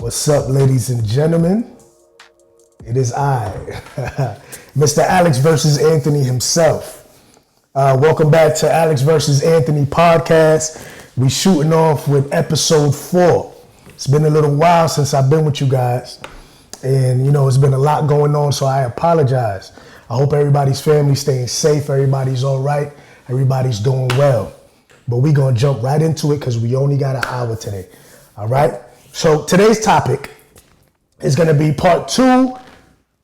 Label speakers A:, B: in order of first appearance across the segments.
A: What's up, ladies and gentlemen? It is I, Mr. Alex versus Anthony himself. Welcome back to Alex versus Anthony podcast. We shooting off with episode 4. It's been a little while since I've been with you guys. And, it's been a lot going on, so I apologize. I hope everybody's family staying safe. Everybody's all right. Everybody's doing well. But we're going to jump right into it because we only got an hour today. All right? So today's topic is going to be part 2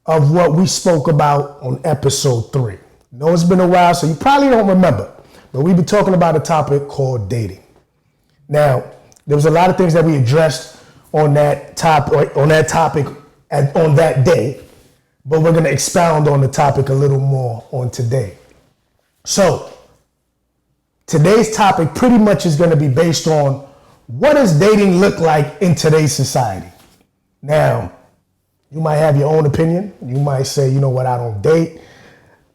A: of what we spoke about on episode 3. I know it's been a while, so you probably don't remember. But we've been talking about a topic called dating. Now, there was a lot of things that we addressed on that topic on that day, but we're going to expound on the topic a little more on today. So, today's topic pretty much is going to be based on what does dating look like in today's society. Now, you might have your own opinion. You might say, you know what, I don't date.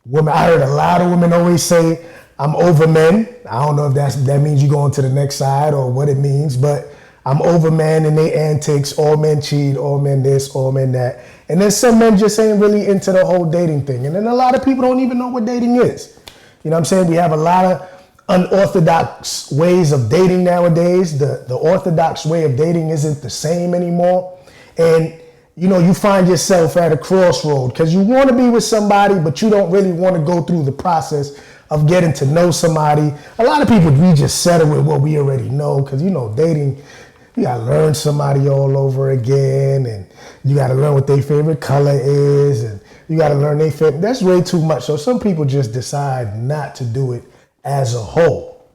A: Women, I heard a lot of women always say, I'm over men. I don't know if that means you going to the next side or what it means, but I'm over men and they antics. All men cheat, all men this, all men that. And then some men just ain't really into the whole dating thing. And then a lot of people don't even know what dating is. You know what I'm saying? We have a lot of unorthodox ways of dating nowadays. The orthodox way of dating isn't the same anymore. And you find yourself at a crossroad because you want to be with somebody, but you don't really want to go through the process of getting to know somebody. A lot of people, we just settle with what we already know because, dating, you got to learn somebody all over again, and you got to learn what their favorite color is, and you got to learn their favorite. That's way too much. So some people just decide not to do it as a whole.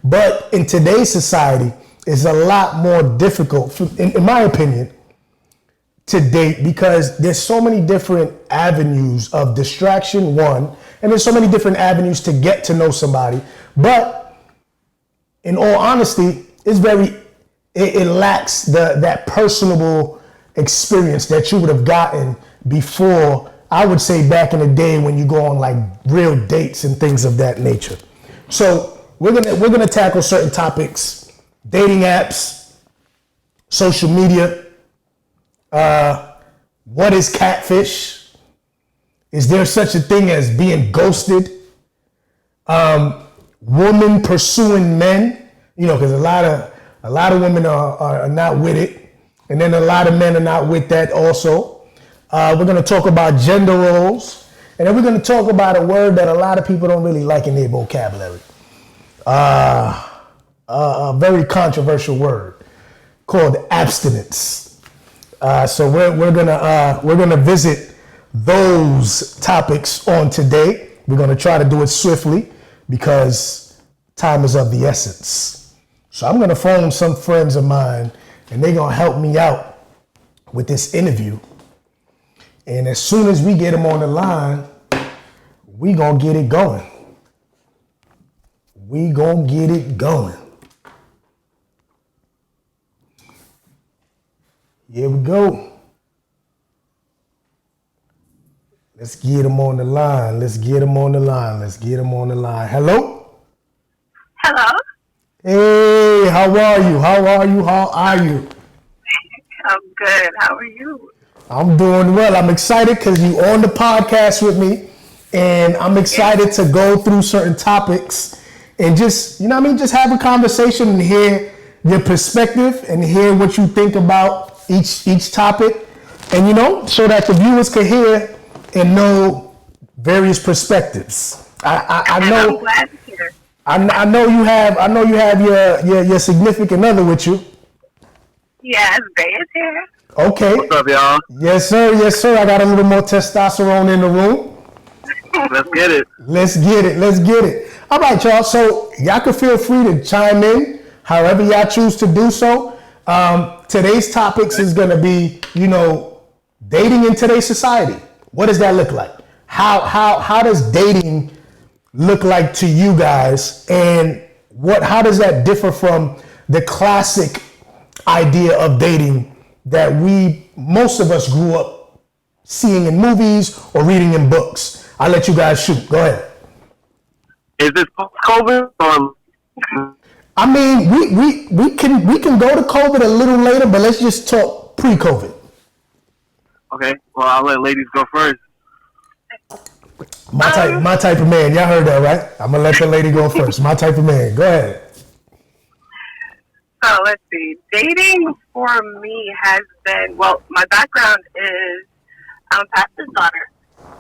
A: But in today's society, it's a lot more difficult, in my opinion, to date because there's so many different avenues of distraction, one, and there's so many different avenues to get to know somebody. But in all honesty, it lacks that personable experience that you would have gotten before. I would say back in the day when you go on like real dates and things of that nature. So we're gonna tackle certain topics: dating apps, social media. What is catfish? Is there such a thing as being ghosted? Women pursuing men. Because a lot of women are not with it, and then a lot of men are not with that also. We're going to talk about gender roles, and then we're going to talk about a word that a lot of people don't really like in their vocabulary. A very controversial word called abstinence. So we're gonna visit those topics on today. We're gonna try to do it swiftly because time is of the essence. So I'm gonna phone some friends of mine, and they're gonna help me out with this interview. And as soon as we get them on the line, we gonna get it going. Here we go. Let's get them on the line. Hello?
B: Hello?
A: Hey, how are you?
B: I'm good. How are you?
A: I'm doing well. I'm excited because you on the podcast with me, and I'm excited to go through certain topics and just, just have a conversation and hear your perspective and hear what you think about each topic, and so that the viewers can hear and know various perspectives. I know.
B: I'm glad to hear.
A: I know you have your significant other with you.
B: Yes, Bay is here.
A: Okay.
C: What's up, y'all?
A: Yes, sir. I got a little more testosterone in the room.
C: Let's get it.
A: All right, y'all. So y'all can feel free to chime in however y'all choose to do so. Today's topics is going to be, dating in today's society. What does that look like? How does dating look like to you guys? And how does that differ from the classic idea of dating that most of us grew up seeing in movies or reading in books? I'll let you guys shoot. Go ahead.
C: Is this post-COVID or
A: I mean, we can go to COVID a little later, but let's just talk pre-COVID.
C: Okay. Well, I'll let ladies go first.
A: My type of man. Y'all heard that, right? I'm gonna let the lady go first. My type of man. Go ahead.
B: So let's see. Dating for me has been, well, my background is I'm a pastor's daughter.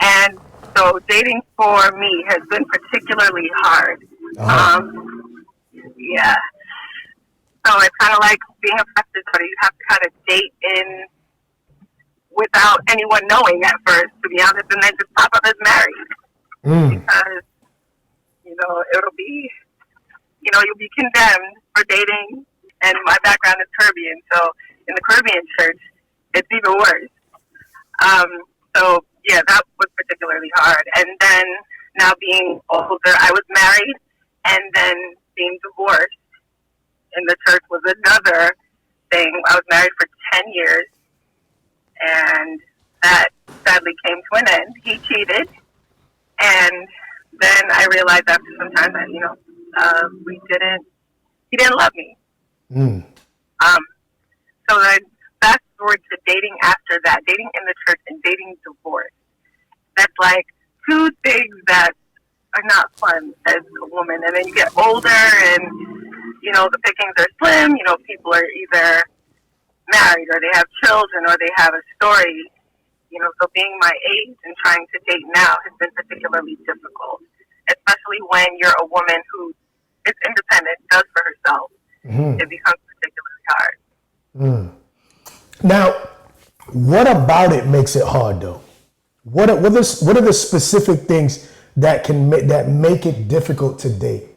B: And so dating for me has been particularly hard. Yeah. So it's kind of like being a pastor's daughter. You have to kind of date in without anyone knowing at first, to be honest, and then just pop up as married. Because, it'll be, you'll be condemned for dating. And my background is Caribbean, so in the Caribbean church, it's even worse. So yeah, that was particularly hard. And then now being older, I was married, and then being divorced in the church was another thing. I was married for 10 years, and that sadly came to an end. He cheated, and then I realized after some time that he didn't love me. So then fast forward to dating after that, dating in the church and dating divorce. That's like two things that are not fun as a woman. And then you get older and, the pickings are slim. People are either married or they have children or they have a story. So being my age and trying to date now has been particularly difficult, especially when you're a woman who is independent, does for herself. It becomes particularly hard.
A: Now, what about it makes it hard, though? What are the specific things that make it difficult to date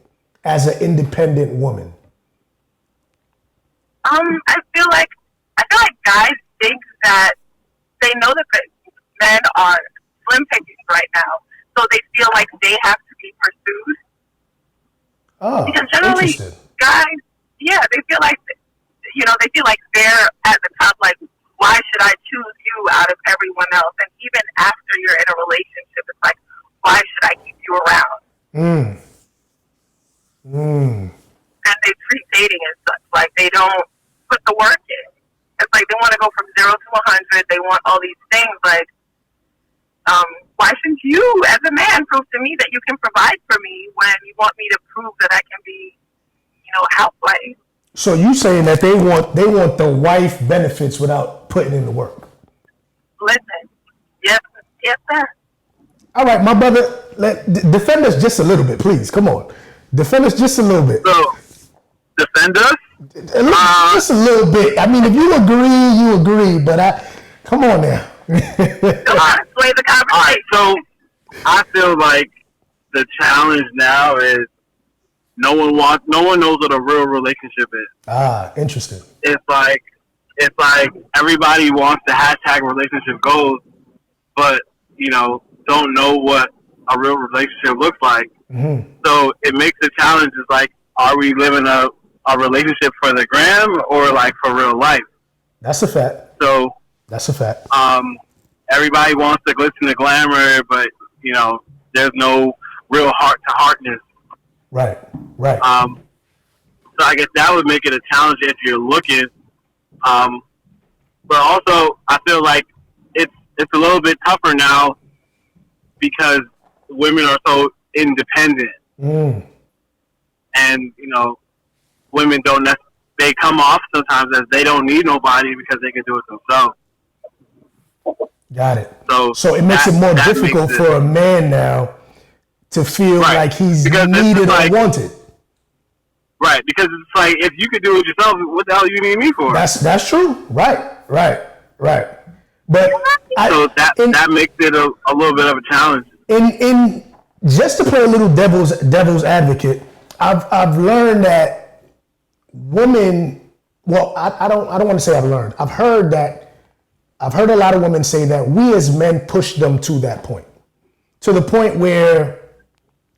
A: as an independent woman?
B: I feel like guys think that they know that men are slim pickings right now, so they feel like they have to be pursued.
A: Oh,
B: because generally,
A: interesting.
B: guys, they feel like, they feel like they're at the top. Like, why should I choose you out of everyone else? And even after you're in a relationship, it's like, why should I keep you around? And they treat dating as such. Like, they don't put the work in. It's like they want to go from 0 to 100. They want all these things. Like, why shouldn't you, as a man, prove to me that you can provide for me when you want me to prove that I can be, housewife?
A: So you saying that they want the wife benefits without putting in the work?
B: Listen, yes, sir.
A: All right, my brother, defend us just a little bit, please. Come on, defend us just a little bit.
C: So, defend us?
A: Just a little bit. I mean, if you agree, you agree. But come on now.
B: Come on, sway the conversation.
C: All right, so I feel like the challenge now is no one knows what a real relationship is.
A: Interesting.
C: It's like everybody wants the hashtag relationship goals, but don't know what a real relationship looks like. So it makes the challenge is like, are we living a relationship for the gram or like for real life?
A: That's a fact.
C: So
A: that's a fact.
C: Everybody wants the glitz and the glamour, but there's no real heart to heartness.
A: Right.
C: So I guess that would make it a challenge if you're looking. But also, I feel like it's a little bit tougher now because women are so independent, and women don't. They come off sometimes as they don't need nobody because they can do it themselves.
A: Got it.
C: So
A: it makes it more difficult for a man now to feel like he's needed or wanted. Right,
C: because it's like, if you could do it yourself, what the hell do you need me for?
A: That's true. Right. But
C: that makes it a little bit of a challenge.
A: In just to play a little devil's advocate, I've learned that women. Well, I don't want to say I've learned. I've heard a lot of women say that we as men push them to that point, to the point where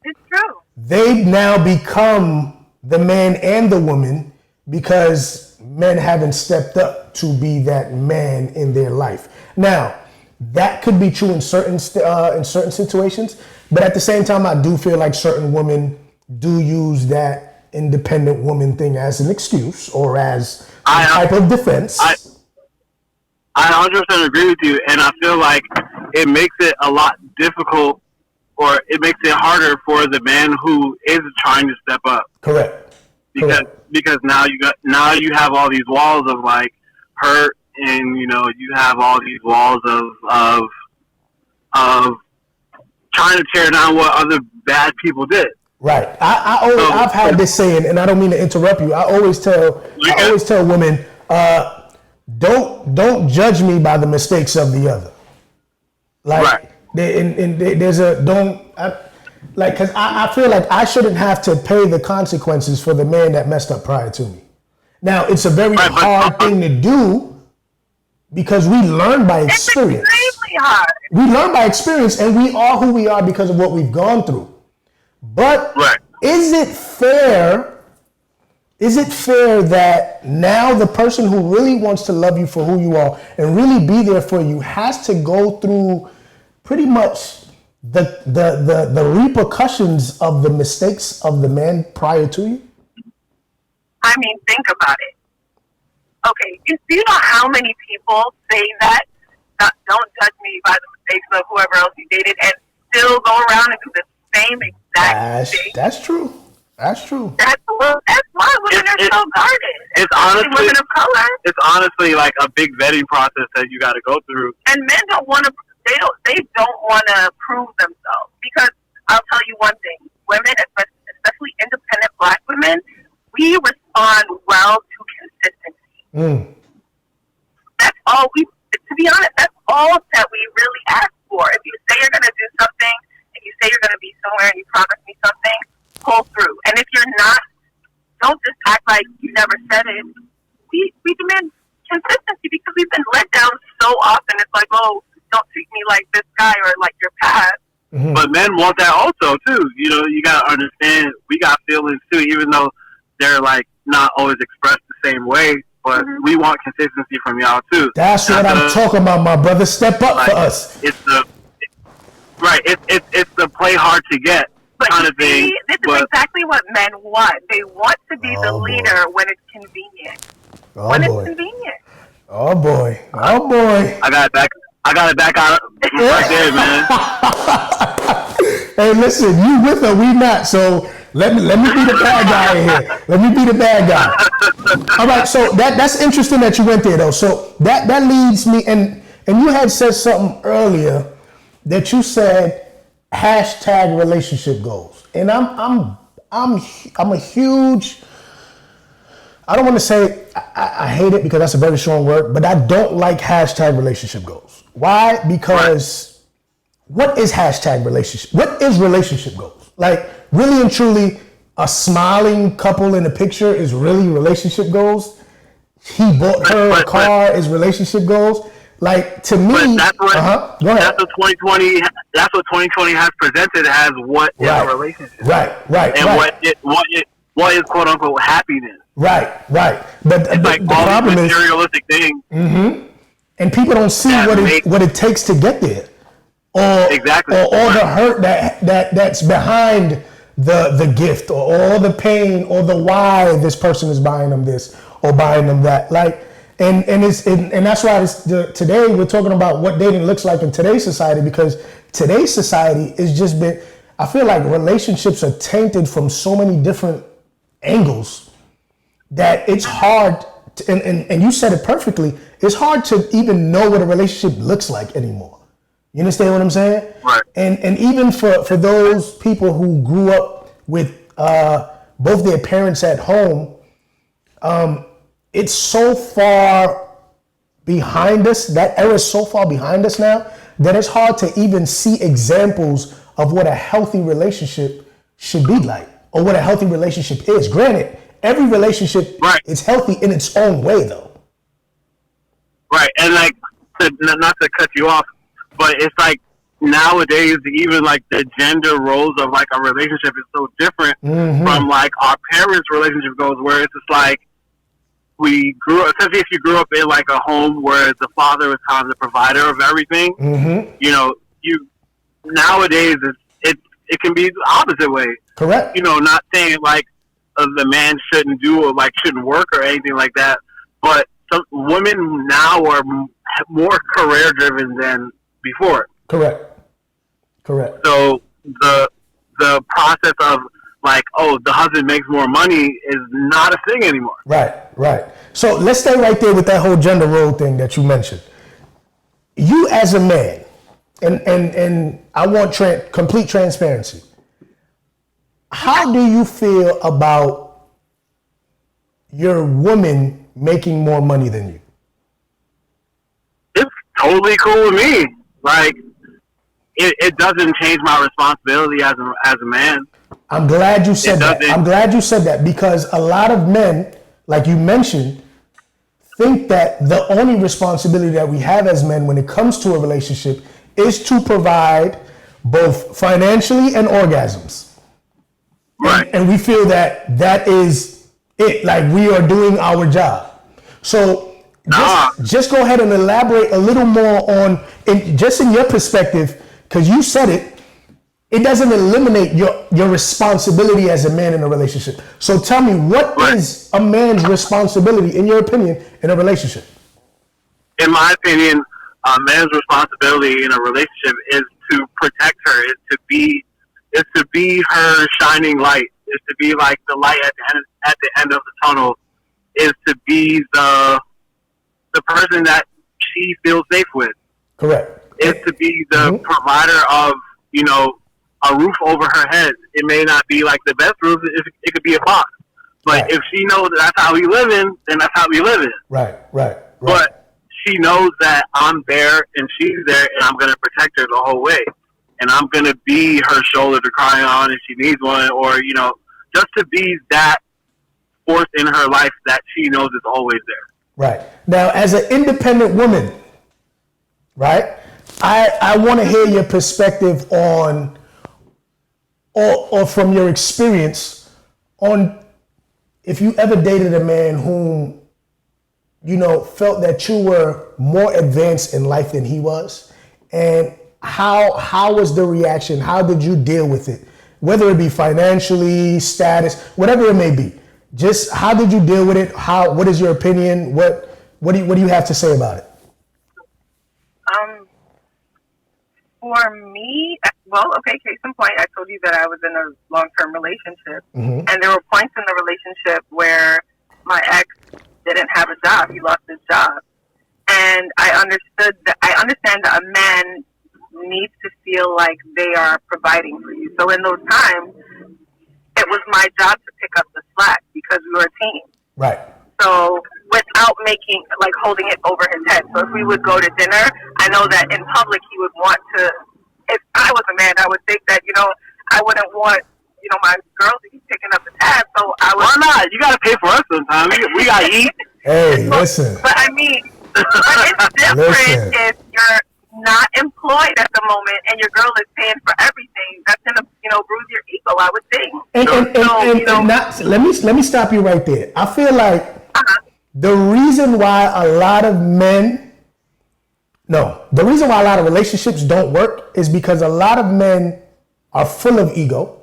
B: it's true.
A: They now become the man and the woman because men haven't stepped up to be that man in their life. Now, that could be true in certain situations, but at the same time, I do feel like certain women do use that independent woman thing as an excuse or as a type of defense.
C: I 100% agree with you, and I feel like it makes it a lot difficult, or it makes it harder for the man who is trying to step up.
A: Correct.
C: Because now you have all these walls of like hurt, and you have all these walls of trying to tear down what other bad people did.
A: Right. I've had this saying, and I don't mean to interrupt you. I always tell women, don't judge me by the mistakes of the other. Like, because I feel like I shouldn't have to pay the consequences for the man that messed up prior to me. Now, it's a very hard thing to do because we learn by experience.
B: It's extremely hard.
A: We learn by experience, and we are who we are because of what we've gone through. But is it fair that now the person who really wants to love you for who you are and really be there for you has to go through pretty much the repercussions of the mistakes of the man prior to you?
B: I mean, think about it. Okay, do you know how many people say that? Don't judge me by the mistakes of whoever else you dated, and still go around and do the same exact thing.
A: That's true. That's
B: why women are so guarded.
C: It's honestly
B: women of color.
C: It's honestly like a big vetting process that you got to go through.
B: And men don't want to. They don't want to prove themselves, because I'll tell you one thing: women, especially independent Black women, we respond well to consistency. That's all we. To be honest, that's all that we really ask for. If you say you're going to do something, and you say you're going to be somewhere, and you promise me something, pull through. And if you're not, don't just act like you never said it. We demand consistency because we've been let down so often. It's like, oh, don't treat me like this guy or like your past.
A: Mm-hmm.
C: But men want that also too. You got to understand, we got feelings too, even though they're like not always expressed the same way. But we want consistency from y'all too.
A: That's what I'm talking about, my brother. Step up for us.
C: It's the play hard to get kind of thing.
B: This is exactly what men want. They want to be the leader when it's convenient. It's convenient.
A: Oh boy.
C: I got it back out right there, man.
A: Hey, listen, you with her, we not. So let me be the bad guy in here. Let me be the bad guy. All right. So that's interesting that you went there, though. So that leads me, and you had said something earlier that you said hashtag relationship goals, and I'm a huge. I don't want to say I hate it because that's a very strong word, but I don't like hashtag relationship goals. Why? Because what is hashtag relationship? What is relationship goals? Like, really and truly, a smiling couple in a picture is really relationship goals. He bought her a car is relationship goals. Like, to me,
C: that's what,
A: go ahead.
C: That's what 2020. That's what 2020 has presented as what is a relationship.
A: Right.
C: And what is quote unquote happiness. Right.
A: But
C: it's like
A: the
C: all
A: problem
C: these
A: is
C: materialistic things.
A: Mm-hmm. And people don't see what it takes to get there, or all the hurt that's behind the gift, or all the pain, or the why this person is buying them this or buying them that. Like, and that's why today we're talking about what dating looks like in today's society, because today's society is just been. I feel like relationships are tainted from so many different angles that it's hard to, and you said it perfectly, it's hard to even know what a relationship looks like anymore. You understand what I'm saying?
C: Right.
A: And even for those people who grew up with both their parents at home, it's so far behind us, that era is so far behind us now, that it's hard to even see examples of what a healthy relationship should be like, or what a healthy relationship is. Granted, every relationship is healthy in its own way, though.
C: Right, and like, not to cut you off, but it's like nowadays, even like the gender roles of like a relationship is so different from like our parents' relationship goals, where it's just like we grew up, especially if you grew up in like a home where the father is kind of the provider of everything. Nowadays it can be the opposite way.
A: Correct.
C: Not saying like the man shouldn't do or like shouldn't work or anything like that. But some women now are more career driven than before.
A: Correct.
C: So the process of like, oh, the husband makes more money is not a thing anymore.
A: Right. So let's stay right there with that whole gender role thing that you mentioned. You as a man, and I want complete transparency. How do you feel about your woman making more money than you?
C: It's totally cool with me. Like, it doesn't change my responsibility as a man.
A: I'm glad you said that. I'm glad you said that, because a lot of men, like you mentioned, think that the only responsibility that we have as men when it comes to a relationship is to provide both financially and orgasms.
C: Right.
A: And we feel that is it, like we are doing our job. So just go ahead and elaborate a little more on, just in your perspective, because you said it doesn't eliminate your responsibility as a man in a relationship. So tell me, what is a man's responsibility, in your opinion, in a relationship?
C: In my opinion, a man's responsibility in a relationship is to protect her, is to be her shining light, is to be like the light at the end of the tunnel, is to be the person that she feels safe with.
A: Correct.
C: Is to be the provider of, a roof over her head. It may not be like the best roof. It could be a box. But if she knows that's how we live in, then that's how we live in.
A: Right.
C: But she knows that I'm there and she's there, and I'm going to protect her the whole way. And I'm going to be her shoulder to cry on if she needs one, or, just to be that force in her life that she knows is always there.
A: Right. Now, as an independent woman, right, I want to hear your perspective on, or from your experience on, if you ever dated a man whom, felt that you were more advanced in life than he was, and how was the reaction? How did you deal with it? Whether it be financially, status, whatever it may be. Just how did you deal with it? What is your opinion? What do you have to say about it?
B: For me, case in point, I told you that I was in a long-term relationship, and there were points in the relationship where my ex didn't have a job; he lost his job, and I understand that a man needs to feel like they are providing for you. So in those times, it was my job to pick up the slack because we were a team.
A: Right.
B: So without holding it over his head. So if we would go to dinner, I know that in public he would want to, if I was a man, I would think that, I wouldn't want, my girl to be picking up the tab. So I would.
C: Why not? You got to pay for us sometimes. We got to eat.
A: Hey, listen.
B: But I mean, it's different if you're not employed at the moment and your girl is paying for everything. That's gonna, bruise your ego, I would think.
A: Let me stop you right there. I feel like the reason why a lot of relationships don't work is because a lot of men are full of ego.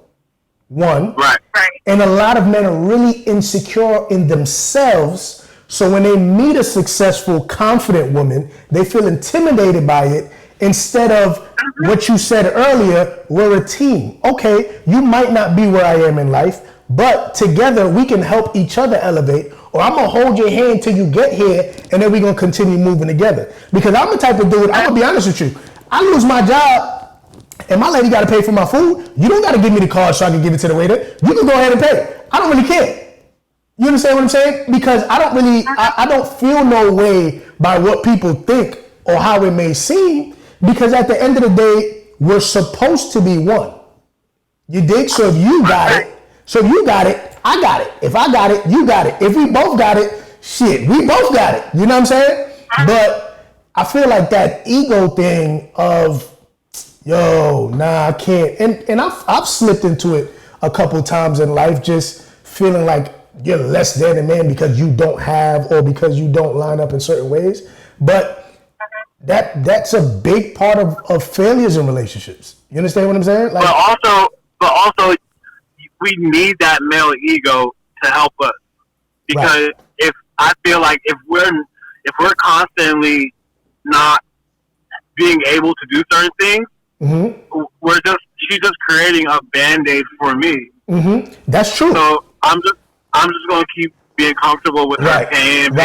A: One,
C: right.
A: And a lot of men are really insecure in themselves. So when they meet a successful, confident woman, they feel intimidated by it instead of what you said earlier, we're a team. Okay, you might not be where I am in life, but together we can help each other elevate, or I'm going to hold your hand till you get here, and then we're going to continue moving together. Because I'm the type of dude, I'm going to be honest with you, I lose my job, and my lady got to pay for my food. You don't got to give me the card so I can give it to the waiter. You can go ahead and pay. I don't really care. You understand what I'm saying? Because I don't feel no way by what people think or how it may seem, because at the end of the day, we're supposed to be one. You dig? So if you got it, I got it. If I got it, you got it. If we both got it, shit, we both got it. You know what I'm saying? But I feel like that ego thing of, I can't. And I've slipped into it a couple times in life, just feeling like you're less than a man because you don't have, or because you don't line up in certain ways. But that's a big part of failures in relationships. You understand what I'm saying?
C: But also, we need that male ego to help us. Because if I feel like if we're constantly not being able to do certain things, she's just creating a Band-Aid for me.
A: That's true.
C: So I'm just gonna keep being comfortable with her paying.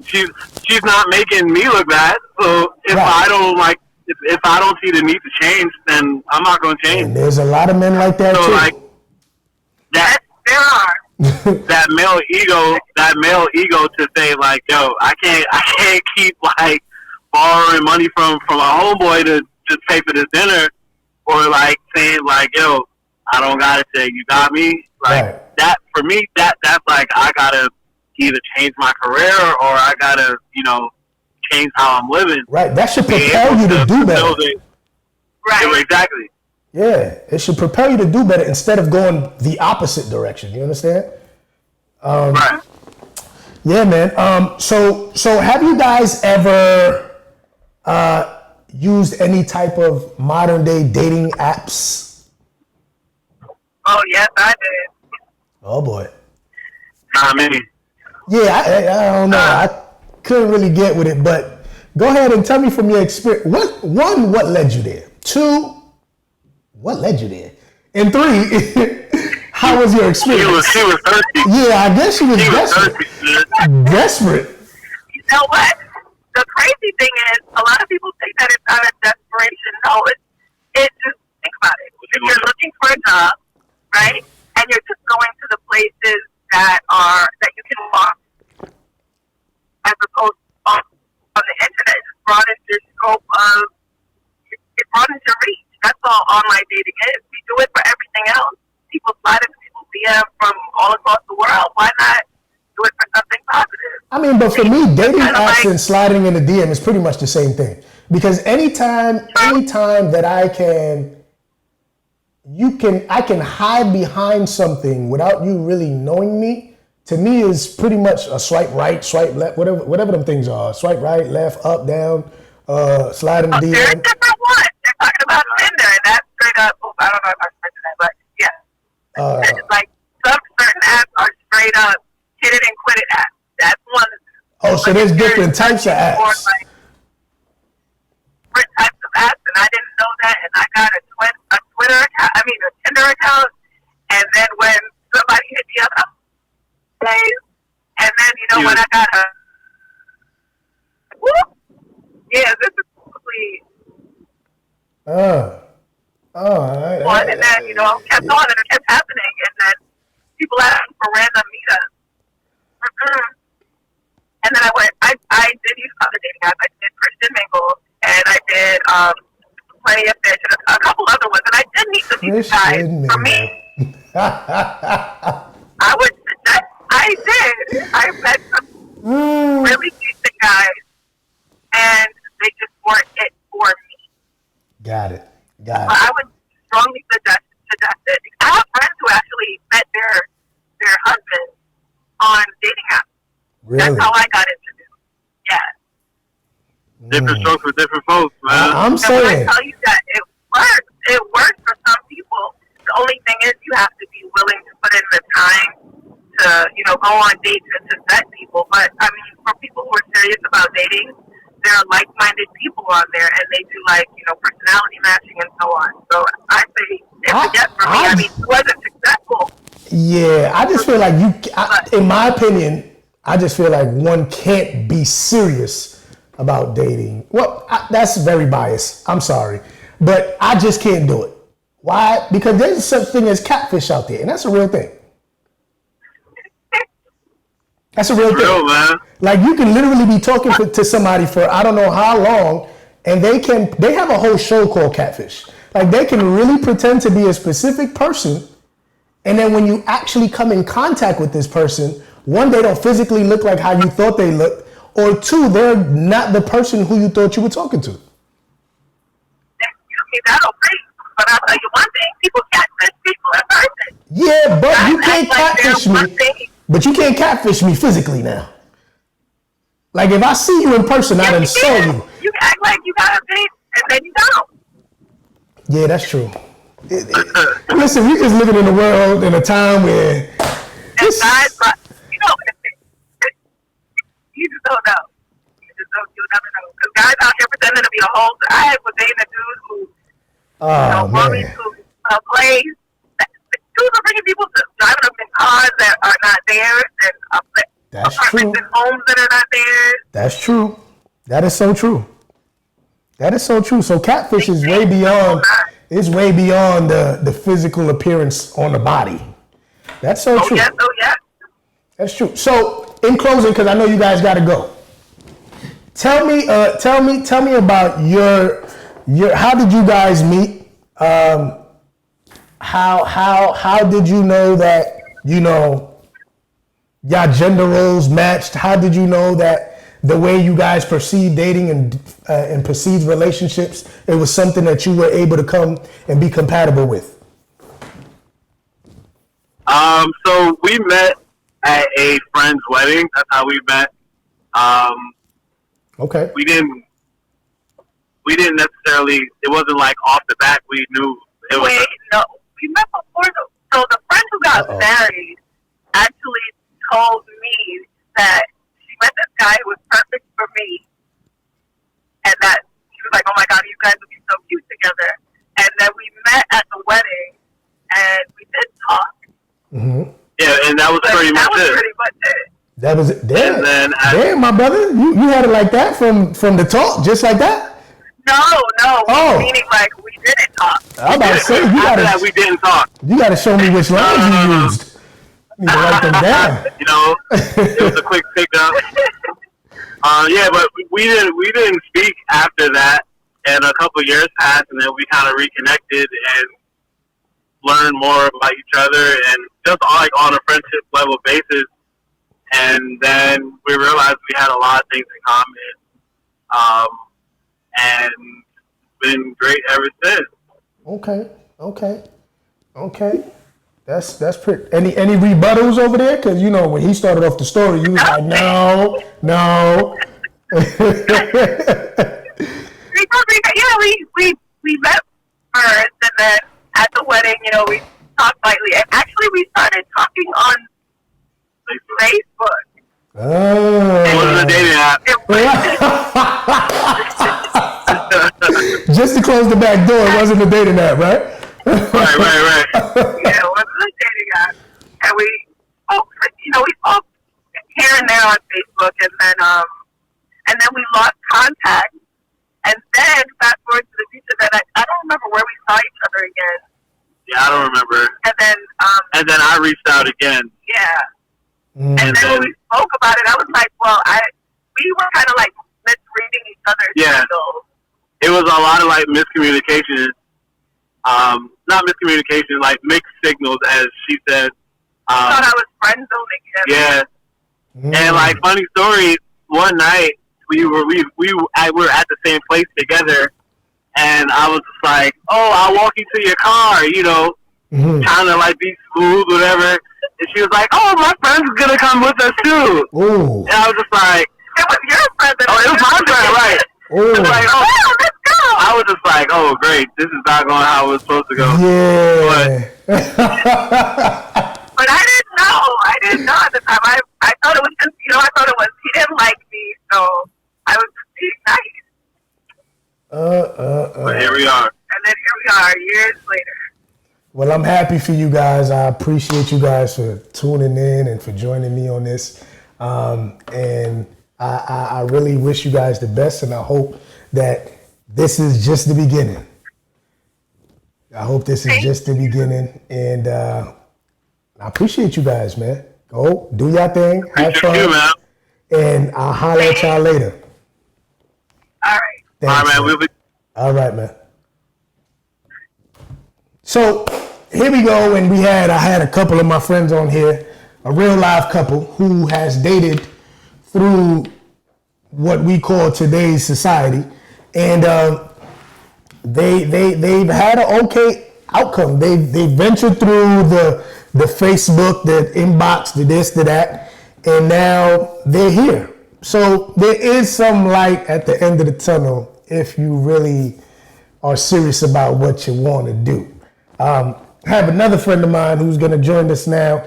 C: She's not making me look bad. So if I don't if I don't see the need to change, then I'm not gonna change.
A: And there's a lot of men like that too.
C: Like that, there are. that male ego to say like, yo, I can't keep like borrowing money from a homeboy to just pay for this dinner, or like saying like, yo, I don't gotta say you got me. Like that for me, that's like I gotta either change my career or I gotta, change how I'm living.
A: Right. That should propel you to do better.
C: Right. Exactly.
A: Yeah, it should propel you to do better instead of going the opposite direction. You understand?
C: Right.
A: Yeah, man. So have you guys ever used any type of modern day dating apps?
B: Oh yes, I did.
A: Oh boy.
C: Not many.
A: Yeah, I don't know. I couldn't really get with it, but go ahead and tell me from your experience. What led you there? 2, what led you there? And 3, how was your experience?
C: She was thirsty.
A: Yeah, I guess she was desperate. Desperate.
B: You know what? The crazy thing is, a lot of people think that it's out of desperation. No, it's just, think about it. If you're looking for a job, right, and you're just going to the places that you can walk, as opposed to on the internet, it broadens your scope of, it broadens your reach. That's all online dating is. We do it for everything else. People slide into people's DM from all across the world. Why not do it for something positive?
A: I mean, but for me, dating apps and sliding in the DM is pretty much the same thing. Because anytime that I can hide behind something without you really knowing me, to me is pretty much a swipe right, swipe left, whatever them things are. Swipe right, left, up, down, slide in the DM.
B: There's different ones. They're talking about Tinder, and that's straight up. I don't know if I mentioned that, but yeah. It's like some certain apps are straight up hit it and quit it apps. That's one of them.
A: Oh, so there's different types of apps.
B: Different types of apps, and I didn't know that, and I got a Twitter account, a Tinder account, and then when somebody hit me up, and then, when I got this is complete. One, and then, kept on, and it kept happening, and then people asking for random meetups. And then I did use other dating apps. I did Christian Mingle, and I did Plenty of Fish, and a couple other ones, and I did meet some people guys. For me, I did. I met some really decent guys, and they just weren't it for me.
A: Got it.
B: But I would strongly suggest it. I have friends who actually met their husbands on dating apps.
A: Really?
B: That's how I got introduced. Yeah.
C: Different strokes for different folks, man.
A: I'm saying.
B: When I tell you that it works. It works for some people. The only thing is you have to be willing to put in the time to, go on dates and to vet people. But, for people who are serious about dating, there are like-minded people on there, and they do, personality matching and so on. So I say it's a yes for me. It wasn't successful.
A: Yeah, I just feel like in my opinion, I just feel like one can't be serious about dating. Well, that's very biased. I'm sorry. But I just can't do it. Why? Because there's such thing as catfish out there, and that's a real thing. That's a real thing.
C: Man.
A: Like you can literally be talking to somebody for I don't know how long, and they have a whole show called Catfish. Like they can really pretend to be a specific person, and then when you actually come in contact with this person, one, they don't physically look like how you thought they looked, or two, they're not the person who you thought you were talking to.
B: Excuse me, that'll be. But I'll tell you one thing: people catfish people in person.
A: Yeah, but you can't catfish me. But you can't catfish me physically now. Like if I see you in person, I done saw you.
B: You act like you got a date, and then you don't.
A: Yeah, that's true. Listen, we just living in a world in a time where
B: And guys, you know, you just don't know. You'll never know. Because guys out here pretending to be a whole. I was dating a dude who, worries who plays. Dudes are bringing people to driving up in cars that are not theirs, and apartments and homes that are not theirs.
A: That's true. That is so true. That is so true. So catfish is way beyond. It's way beyond the physical appearance on the body. That's so true.
B: Yes, yes.
A: That's true. So, in closing, because I know you guys got to go. Tell me about your. How did you guys meet? How did you know that y'all gender roles matched? How did you know that the way you guys perceive dating and perceive relationships, it was something that you were able to come and be compatible with?
C: So we met at a friend's wedding. That's how we met.
A: Okay.
C: We didn't necessarily. It wasn't like off the bat we knew. It was.
B: Wait, no. We met before. So the friend who got married actually told me that she met this guy who was perfect for me, and that she was like, "Oh my God, you guys would be so cute together." And then we met at the wedding, and we did talk.
A: Mm-hmm.
C: Yeah, and that was pretty much it.
A: That was it. Damn, my brother, you had it like that from the talk, just like that.
B: No, meaning like we didn't talk.
A: I'm about to say
C: we didn't talk.
A: You got to show me which lines you used. You need to write them down.
C: It was a quick pickup. Yeah, but we didn't speak after that, and a couple of years passed, and then we kind of reconnected and learned more about each other, and just like on a friendship level basis. And then we realized we had a lot of things in common, and been great ever since. Okay. That's pretty. Any rebuttals over there? Because when he started off the story, you was like, no.
B: We met first, and then at the wedding, we talked lightly, and actually we started talking on Facebook.
A: Oh.
C: It wasn't a dating app.
B: Just
A: to close the back door, it wasn't a dating app, right?
C: Right.
B: Yeah, it wasn't a dating app. And we spoke here and there on Facebook, and then we lost contact. And then fast forward to the future, that I don't remember where we saw each other again.
C: Yeah, I don't remember.
B: And then
C: I reached out again.
B: Yeah. And then when we spoke about it, I was like, well, we were kind of like misreading each other's signals.
C: It was a lot of like miscommunication. Not miscommunication, like mixed signals, as she said.
B: I thought I was friend zoning him.
C: Yeah. And like funny story, one night we were at the same place together, and I was just like, "Oh, I'll walk you to your car," kind of like be smooth, whatever. And she was like, "Oh, my friend's gonna come with us too."
A: Ooh.
C: And I was just like,
B: "It was your friend."
C: It was my friend, right?
A: Ooh.
C: It was like, "Oh, let's go." I was just like, "Oh, great, this is not going how it was supposed to go."
A: Yeah.
B: But I didn't know at the time. I thought it was just, I thought it was he didn't like me, so I was just being nice.
C: But here we are.
B: And then here we are, years later.
A: Well, I'm happy for you guys. I appreciate you guys for tuning in and for joining me on this. And I really wish you guys the best, and I hope that this is just the beginning. I hope this is just the beginning, and I appreciate you guys, man. Go do your thing, have fun,
C: you, man.
A: And I'll holler at y'all later.
B: All right.
A: Thanks,
C: all right, man.
A: All right, man. So here we go, and I had a couple of my friends on here, a real live couple who has dated through what we call today's society, and they've had an okay outcome. They ventured through the Facebook, the inbox, the this, the that, and now they're here. So there is some light at the end of the tunnel if you really are serious about what you want to do. I have another friend of mine who's going to join us now,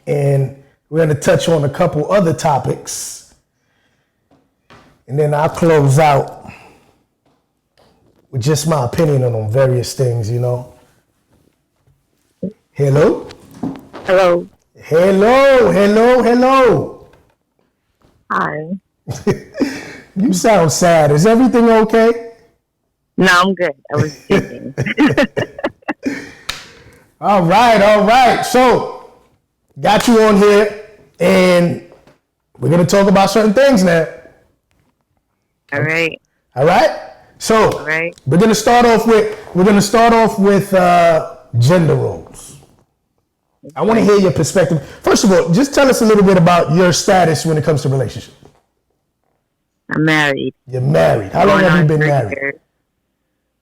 A: and we're going to touch on a couple other topics, and then I'll close out with just my opinion on various things, you know. Hello?
B: Hello.
A: Hello.
B: Hi.
A: You sound sad. Is everything okay?
B: No, I'm good. I was thinking.
A: All right. So, got you on here, and we're going to talk about certain things now.
B: All right.
A: So, we're going to start off with gender roles. I want to hear your perspective. First of all, just tell us a little bit about your status when it comes to relationships.
B: I'm married.
A: You're married. How long have you been married?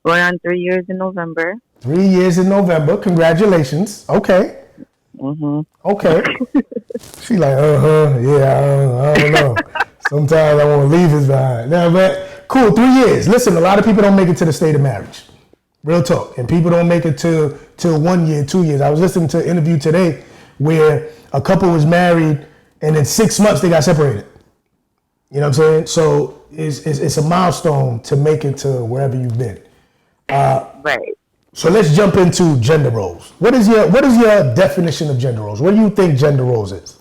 B: Going on 3 years in November.
A: 3 years in November. Congratulations. Okay. Okay. She like, yeah, I don't know. Sometimes I want to leave his behind. No, but cool, 3 years. Listen, a lot of people don't make it to the state of marriage. Real talk. And people don't make it till 1 year, 2 years. I was listening to an interview today where a couple was married and in 6 months they got separated. You know what I'm saying? So it's a milestone to make it to wherever you've been.
B: Right.
A: So let's jump into gender roles. What is your definition of gender roles? What do you think gender roles is?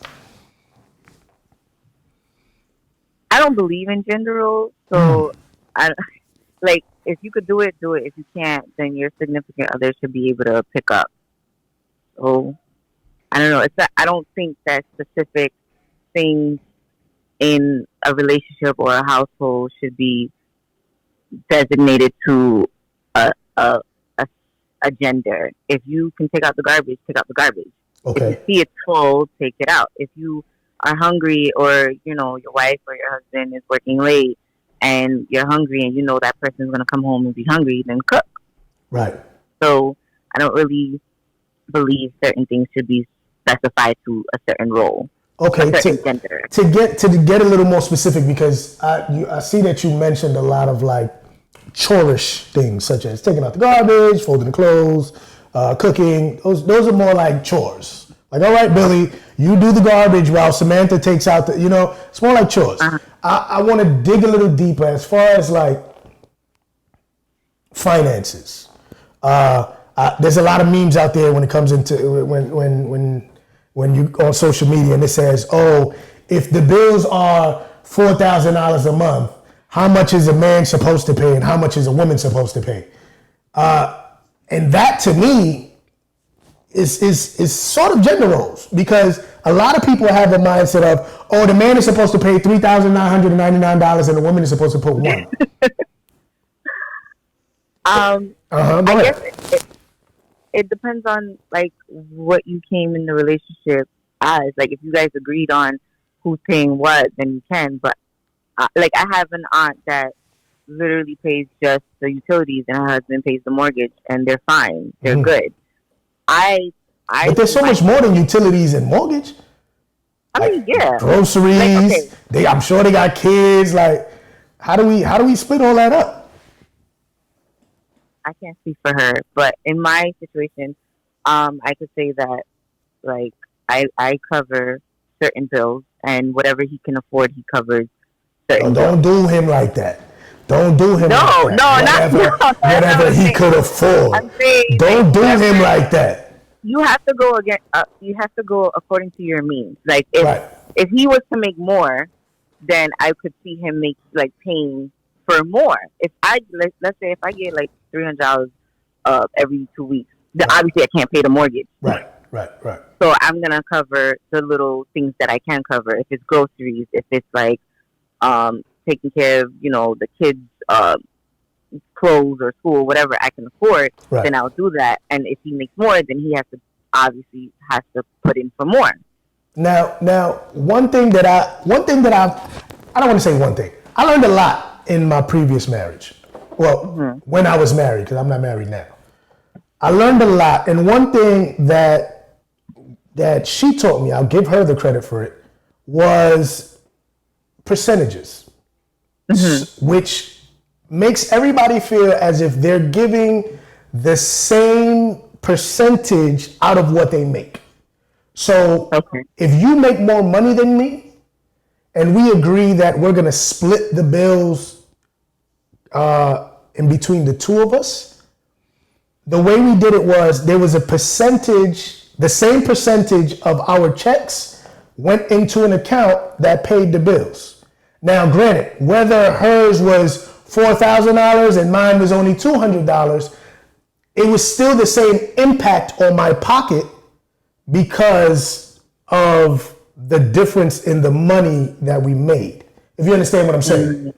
B: I don't believe in gender roles, so if you could do it, do it. If you can't, then your significant other should be able to pick up. So I don't know. I don't think that specific things in a relationship or a household should be designated to a gender. If you can take out the garbage, take out the garbage.
A: Okay.
B: If you see it's full, take it out. If you are hungry, or your wife or your husband is working late and you're hungry and you know that person's going to come home and be hungry, then cook.
A: Right.
B: So I don't really believe certain things should be specified to a certain role.
A: Okay,
B: gender.
A: To get a little more specific, because I see that you mentioned a lot of like chore-ish things, such as taking out the garbage, folding the clothes, cooking. Those are more like chores. Like, all right, Billy, you do the garbage while Samantha takes out the, it's more like chores.
B: Uh-huh.
A: I want to dig a little deeper as far as like finances. There's a lot of memes out there when it comes into when you on social media, and it says, oh, if the bills are $4,000 a month, how much is a man supposed to pay and how much is a woman supposed to pay? And that to me is sort of gender roles, because a lot of people have the mindset of, oh, the man is supposed to pay $3,999 and the woman is supposed to put one.
B: I guess it depends on like what you came in the relationship as. Like if you guys agreed on who's paying what, then you can. But like I have an aunt that literally pays just the utilities and her husband pays the mortgage, and they're fine. They're good. But
A: there's so much more than utilities and mortgage.
B: I mean, yeah.
A: Groceries. I'm sure they got kids. Like, how do we split all that up?
B: I can't speak for her, but in my situation, I could say that like I cover certain bills, and whatever he can afford, he covers certain bills.
A: Don't do him like that. Don't do him like that. Whatever he could afford.
B: I'm saying,
A: don't do him like that.
B: You have to go again. You have to go according to your means. Like if he was to make more, then I could see him paying for more. If let's say if I get like $300 every 2 weeks, then obviously I can't pay the mortgage.
A: Right.
B: So I'm gonna cover the little things that I can cover. If it's groceries, if it's like taking care of the kids' clothes or school, whatever I can afford, then I'll do that. And if he makes more, then he has to put in for more.
A: Now, one thing that I don't want to say one thing. I learned a lot in my previous marriage. Well, when I was married, because I'm not married now. I learned a lot, and one thing that she taught me, I'll give her the credit for it, was percentages, which makes everybody feel as if they're giving the same percentage out of what they make. So
B: Okay.
A: if you make more money than me, and we agree that we're gonna split the bills in between the two of us, the way we did it was there was a percentage, the same percentage of our checks went into an account that paid the bills. Now, granted, whether hers was $4,000 and mine was only $200, it was still the same impact on my pocket because of the difference in the money that we made. If you understand what I'm saying.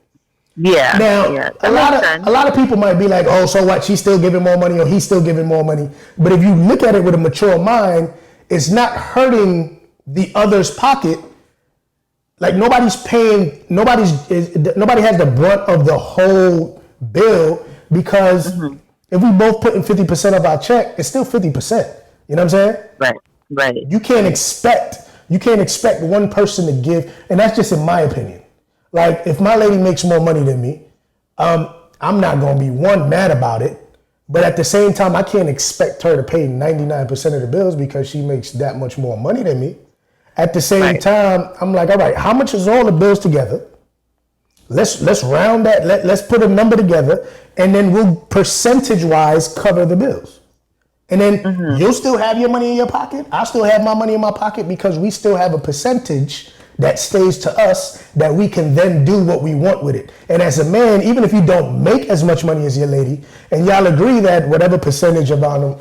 B: Yeah.
A: Now,
B: yeah.
A: a lot of people might be like, oh, so what? She's still giving more money or he's still giving more money. But if you look at it with a mature mind, it's not hurting the other's pocket. Like nobody has the brunt of the whole bill because if we both put in 50% of our check, it's still 50%. You know what I'm saying?
B: Right.
A: You can't expect one person to give, and that's just in my opinion. Like if my lady makes more money than me, I'm not gonna be mad about it, but at the same time, I can't expect her to pay 99% of the bills because she makes that much more money than me. At the same time, I'm like, all right, how much is all the bills together? Let's round that. Let's put a number together, and then we'll percentage-wise cover the bills. And then you'll still have your money in your pocket. I'll still have my money in my pocket because we still have a percentage that stays to us that we can then do what we want with it. And as a man, even if you don't make as much money as your lady, and y'all agree that whatever percentage is going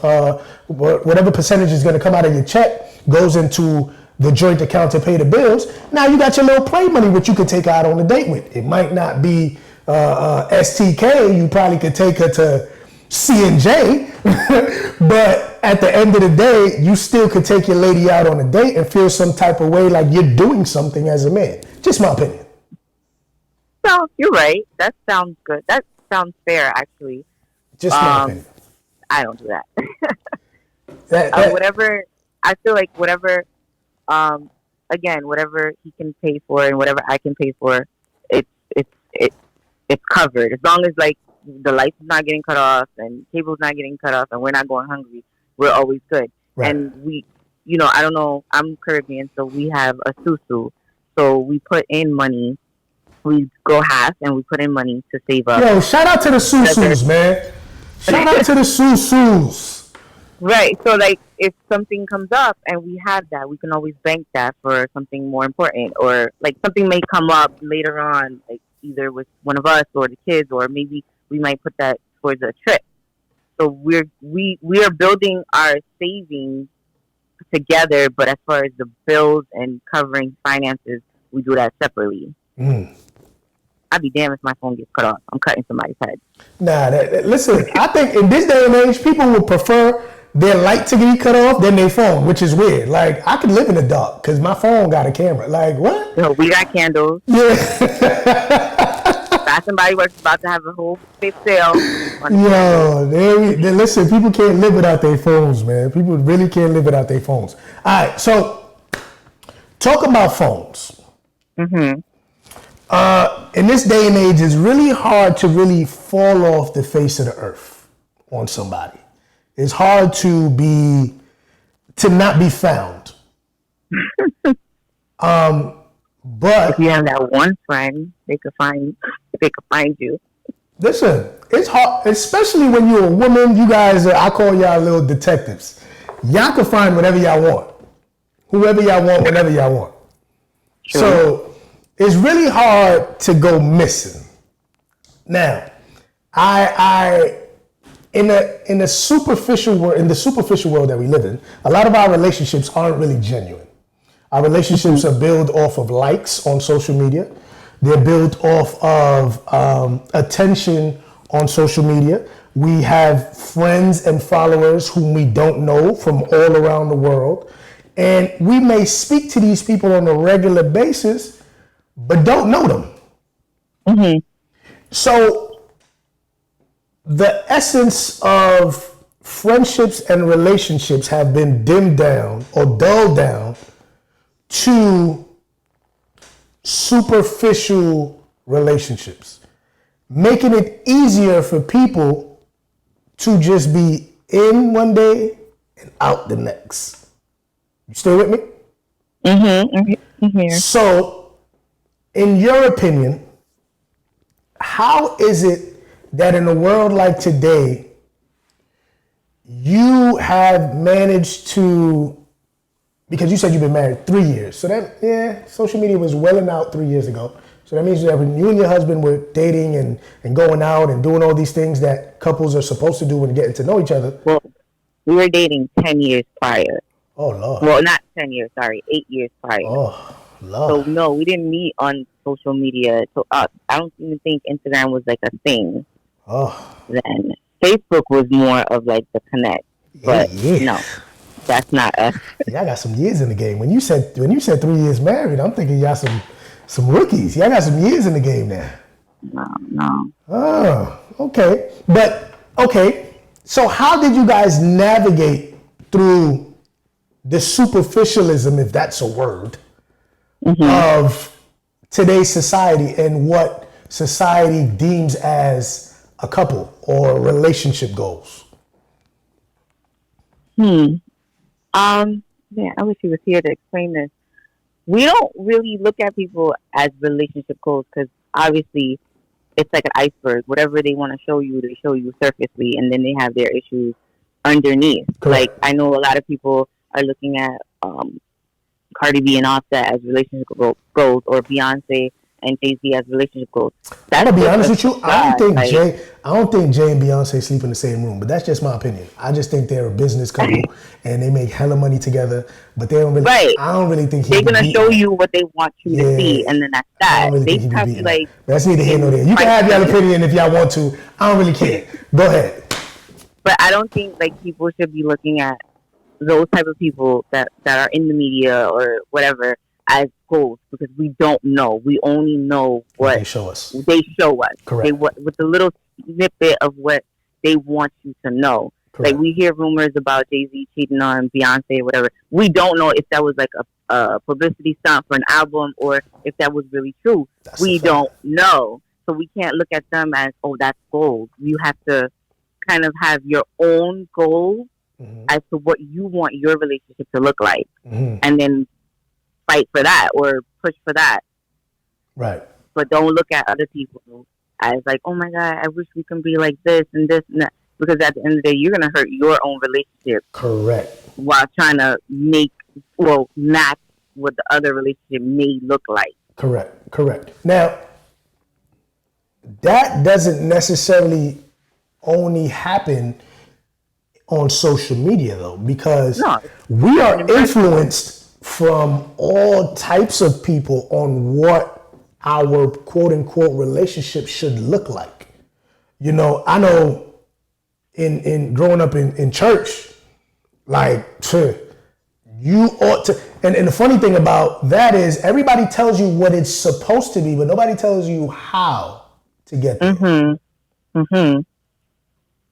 A: to come out of your check goes into the joint account to pay the bills, now you got your little play money which you could take out on a date with. It might not be STK. You probably could take her to C&J, but at the end of the day, you still could take your lady out on a date and feel some type of way like you're doing something as a man. Just my opinion.
B: So you're right. That sounds good. That sounds fair, actually.
A: Just my opinion.
B: I don't do that.
A: Whatever.
B: I feel like whatever he can pay for and whatever I can pay for, it's covered. As long as like the lights is not getting cut off and cable's not getting cut off and we're not going hungry, we're always good. Right. And we, I don't know, I'm Caribbean, so we have a susu. So we put in money. We go half and we put in money to save up.
A: Yo, shout out to the susus, man. Shout out to the susus.
B: Right. So like if something comes up and we have that, we can always bank that for something more important, or like something may come up later on, like either with one of us or the kids, or maybe we might put that towards a trip. So we are building our savings together, but as far as the bills and covering finances, we do that separately. I'd be damned if my phone gets cut off. I'm cutting somebody's head.
A: Nah, listen, I think in this day and age, people would prefer their light to get cut off than their phone, which is weird. Like, I could live in the dark because my phone got a camera. Like, what?
B: No, we got candles.
A: Yeah.
B: Bath and Body Works about to have a whole big sale.
A: Yo, listen, people can't live without their phones, man. People really can't live without their phones. All right, so talk about phones. In this day and age, it's really hard to really fall off the face of the earth on somebody. It's hard to not be found. But
B: if you have that one friend, they could find you.
A: Listen, it's hard, especially when you're a woman. You guys, I call y'all little detectives. Y'all can find whatever y'all want, whoever y'all want, whenever y'all want. Sure. So it's really hard to go missing. Now, in the superficial world that we live in, a lot of our relationships aren't really genuine. Our relationships are built off of likes on social media. They're built off of attention on social media. We have friends and followers whom we don't know from all around the world. And we may speak to these people on a regular basis, but don't know them. So the essence of friendships and relationships have been dimmed down or dulled down to superficial relationships, making it easier for people to just be in one day and out the next. You still with me?
D: I'm here.
A: So, in your opinion, how is it that in a world like today, you have managed to, because you said you've been married 3 years, so that, social media was welling out 3 years ago. So that means that when you and your husband were dating and going out and doing all these things that couples are supposed to do when getting to know each other.
D: Well, we were dating 10 years prior.
A: Oh, Lord.
D: Well, not 10 years, sorry, 8 years prior.
A: Oh, Lord.
D: So, no, we didn't meet on social media. So, I don't even think Instagram was like a thing then. Facebook was more of like the connect. But no, that's not us.
A: Y'all got some years in the game. When you said 3 years married, I'm thinking y'all some rookies. Y'all got some years in the game now.
D: No.
A: Oh, okay. But, okay. So how did you guys navigate through the superficialism, if that's a word, of today's society and what society deems as a couple or relationship goals?
D: Yeah, I wish he was here to explain this. We don't really look at people as relationship goals because obviously it's like an iceberg. Whatever they want to show you, they show you surfacely, and then they have their issues underneath.
A: Correct.
D: Like, I know a lot of people are looking at Cardi B and Offset as relationship goals, or Beyonce and Jay-Z as relationship goals.
A: I'm gonna be honest with you. I don't think Jay and Beyonce sleep in the same room, but that's just my opinion. I just think they're a business couple and they make hella money together, but they don't really.
D: Right.
A: I don't really think
D: they're gonna show you what they want you to see, and then that's that.
A: Really
D: they probably like.
A: That's neither here nor there. You can have your opinion if y'all want to. I don't really care. Go ahead.
D: But I don't think like people should be looking at those type of people that are in the media or whatever as goals, because we don't know. We only know what
A: they show us.
D: Correct. With the little snippet of what they want you to know. Correct. Like, we hear rumors about Jay-Z cheating on Beyonce or whatever. We don't know if that was like a publicity stunt for an album or if that was really true. We don't know. So we can't look at them as, oh, that's gold. You have to kind of have your own goal as to what you want your relationship to look like. And then fight for that or push for that.
A: Right.
D: But don't look at other people as like, oh my God, I wish we can be like this and this and that. Because at the end of the day, you're going to hurt your own relationship.
A: Correct.
D: While trying to match what the other relationship may look like.
A: Correct. Now, that doesn't necessarily only happen on social media, though, because we are influenced from all types of people on what our quote-unquote relationship should look like. You know, I know in growing up in church, like, you ought to, and the funny thing about that is everybody tells you what it's supposed to be, but nobody tells you how to get there.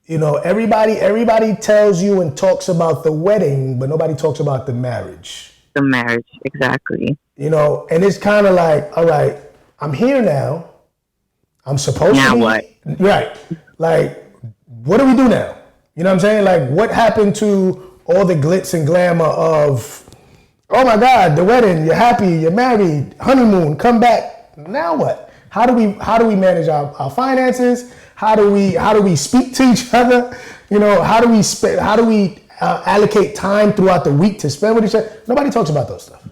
A: You know, everybody tells you and talks about the wedding, but nobody talks about the marriage.
D: The marriage, exactly.
A: You know, and it's kind of like, all right, I'm here now. I'm supposed to be.
D: Now what?
A: Right. Like, what do we do now? You know what I'm saying? Like, what happened to all the glitz and glamour of, oh my God, the wedding, you're happy, you're married, honeymoon, come back. Now what? How do we manage our finances? How do we speak to each other? You know, how do we allocate time throughout the week to spend with each other? Nobody talks about those stuff.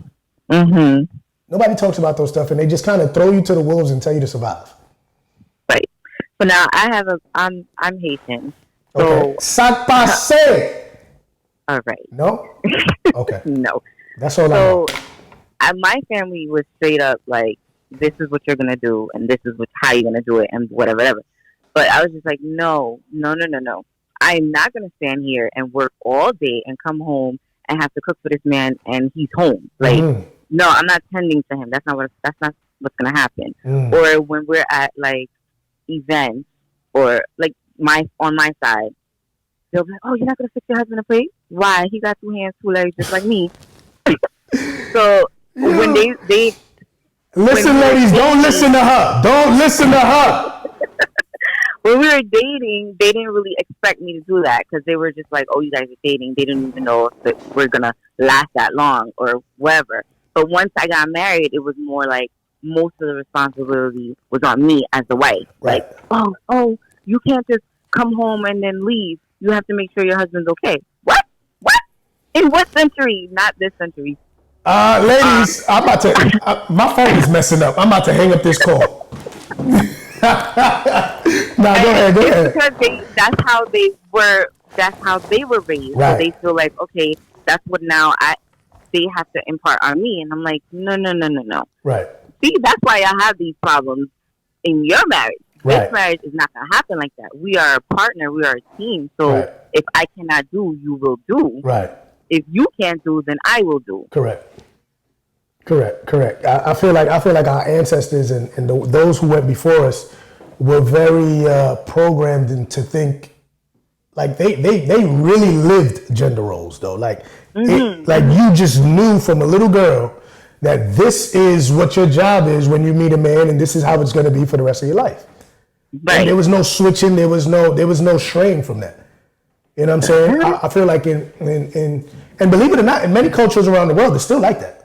A: Nobody talks about those stuff, and they just kind of throw you to the wolves and tell you to survive.
D: Right. But now I'm Haitian. So
A: okay. Ça passe.
D: All right.
A: No? Okay.
D: No.
A: That's all I know.
D: My family was straight up like, this is what you're gonna do, and this is how you're gonna do it, and whatever. But I was just like, no. I'm not gonna stand here and work all day and come home and have to cook for this man, and he's home. Like, no, I'm not tending to him. That's not what's gonna happen. Or when we're at like events, or like on my side, they'll be like, oh, you're not gonna fix your husband a plate? Why? He got 2 hands, 2 legs, just like me. So when they listen,
A: ladies, don't listen to her. Don't listen to her.
D: when we were dating, they didn't really expect me to do that because they were just like, "Oh, you guys are dating." They didn't even know if we're gonna last that long or whatever. But once I got married, it was more like most of the responsibility was on me as the wife.
A: Right.
D: Like, oh, you can't just come home and then leave. You have to make sure your husband's okay. What? What? In what century? Not this century.
A: Ladies, I'm about to. My phone is messing up. I'm about to hang up this call. No, go ahead.
D: Because that's how they were. That's how they were raised.
A: Right.
D: So they feel like, okay, that's what now they have to impart on me, and I'm like, no.
A: Right.
D: See, that's why I have these problems in your marriage.
A: Right.
D: This marriage is not going to happen like that. We are a partner. We are a team. So
A: Right.
D: if I cannot do, you will do.
A: Right.
D: If you can't do, then I will do.
A: Correct. I feel like our ancestors and those who went before us were very programmed to think like they really lived gender roles though. Like like you just knew from a little girl that this is what your job is when you meet a man, and this is how it's going to be for the rest of your life.
D: Right.
A: And there was no switching. There was no straying from that. You know what I'm saying? I feel like in and believe it or not, in many cultures around the world, it's still like that.